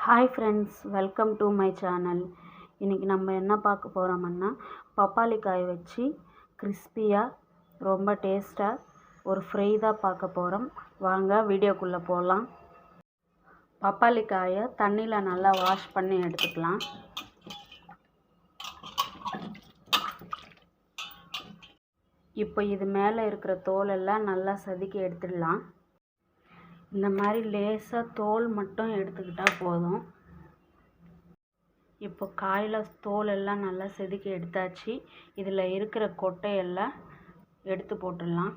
Hi friends, welcome to my channel. இன்றைக்கி நம்ம என்ன பார்க்க போகிறோம்னா பப்பாளி காய் வச்சு கிறிஸ்பியாக ரொம்ப டேஸ்ட்டாக ஒரு ஃப்ரை தான் பார்க்க போகிறோம். வாங்க வீடியோக்குள்ளே போகலாம். பப்பாளி காயை தண்ணியில் நல்லா வாஷ் பண்ணி எடுத்துக்கலாம். இப்போ இது மேலே இருக்கிற தோலெல்லாம் நல்லா செதுக்கி எடுத்துடலாம். இந்த மாதிரி லேசாக தோல் மட்டும் எடுத்துக்கிட்டால் போதும். இப்போ காயில் தோல் எல்லாம் நல்லா செதுக்கி எடுத்தாச்சு. இதில் இருக்கிற கொட்டையெல்லாம் எடுத்து போட்டுடலாம்.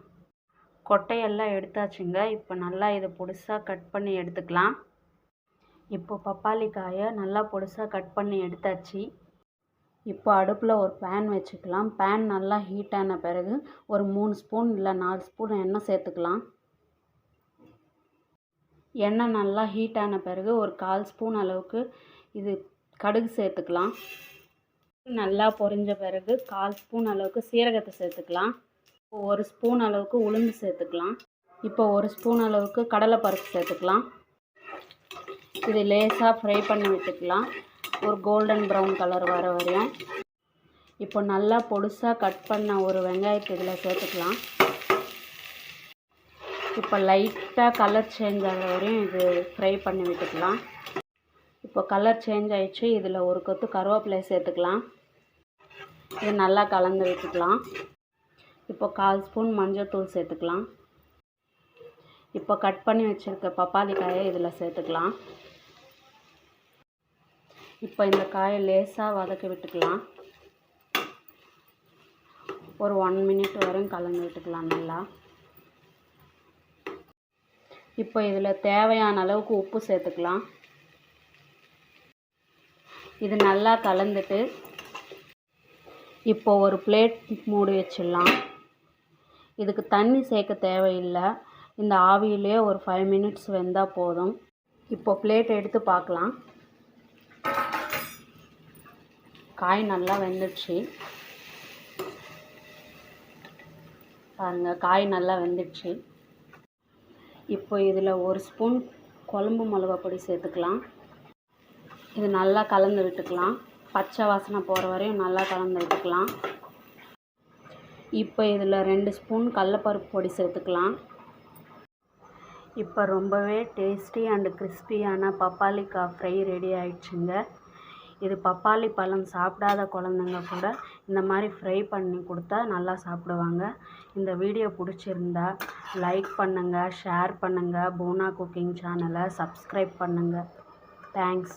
கொட்டையெல்லாம் எடுத்தாச்சுங்க. இப்போ நல்லா இதை பொடிசாக கட் பண்ணி எடுத்துக்கலாம். இப்போ பப்பாளி காயை நல்லா பொடிசாக கட் பண்ணி எடுத்தாச்சு. இப்போ அடுப்பில் ஒரு பேன் வச்சுக்கலாம். பேன் நல்லா ஹீட்டான பிறகு ஒரு 3 ஸ்பூன் இல்லை 4 ஸ்பூன் எண்ணெய் சேர்த்துக்கலாம். எண்ணெய் நல்லா ஹீட்டான பிறகு ஒரு 1/4 ஸ்பூன் அளவுக்கு இது கடுகு சேர்த்துக்கலாம். நல்லா பொரிஞ்ச பிறகு 1/4 ஸ்பூன் அளவுக்கு சீரகத்தை சேர்த்துக்கலாம். 1 ஸ்பூன் அளவுக்கு உளுந்து சேர்த்துக்கலாம். இப்போ 1 ஸ்பூன் அளவுக்கு கடலைப்பருப்பு சேர்த்துக்கலாம். இது லேசாக ஃப்ரை பண்ணி விட்டுக்கலாம், ஒரு கோல்டன் ப்ரௌன் கலர் வர வரையும். இப்போ நல்லா பொடிசாக கட் பண்ண ஒரு வெங்காயத்தை இதில் சேர்த்துக்கலாம். இப்போ லைட்டாக கலர் சேஞ்ச் ஆகிற வரையும் இது ஃப்ரை பண்ணி விட்டுக்கலாம். இப்போ கலர் சேஞ்ச் ஆகிடுச்சு. இதில் ஒரு கொத்து கருவேப்பிலை சேர்த்துக்கலாம். இது நல்லா கலந்து விட்டுக்கலாம். இப்போ 1/4 ஸ்பூன் மஞ்சள்தூள் சேர்த்துக்கலாம். இப்போ கட் பண்ணி வச்சுருக்க பப்பாளி காயை இதில் சேர்த்துக்கலாம். இப்போ இந்த காயை லேசாக வதக்கி விட்டுக்கலாம். ஒரு 1 மினிட் வரையும் கலந்து விட்டுக்கலாம் நல்லா. இப்போ இதில் தேவையான அளவுக்கு உப்பு சேர்த்துக்கலாம். இது நல்லா கலந்துட்டு இப்போ ஒரு பிளேட் மூடி வச்சிடலாம். இதுக்கு தண்ணி சேர்க்க தேவையில்லை. இந்த ஆவியிலே ஒரு 5 மினிட்ஸ் வெந்தால் போதும். இப்போ பிளேட் எடுத்து பார்க்கலாம். காய் நல்லா வெந்துடுச்சு பாருங்கள், காய் நல்லா வெந்துடுச்சு. இப்போ இதில் 1 ஸ்பூன் குழம்பு மிளகாய் பொடி சேர்த்துக்கலாம். இது நல்லா கலந்து விட்டுக்கலாம். பச்சை வாசனை போகிற வரையும் நல்லா கலந்து விட்டுக்கலாம். இப்போ இதில் 2 ஸ்பூன் கடலைப்பருப்பு பொடி சேர்த்துக்கலாம். இப்போ ரொம்பவே டேஸ்டி அண்டு கிறிஸ்பியான பப்பாளி காய் ஃப்ரை ரெடி ஆயிடுச்சுங்க. இது பப்பாளி பழம் சாப்பிடாத குழந்தைங்க கூட இந்த மாதிரி ஃப்ரை பண்ணி கொடுத்தா நல்லா சாப்பிடுவாங்க. இந்த வீடியோ பிடிச்சிருந்தா லைக் பண்ணுங்கள், ஷேர் பண்ணுங்கள், பூனா குக்கிங் சேனலை சப்ஸ்கிரைப் பண்ணுங்கள். தேங்க்ஸ்.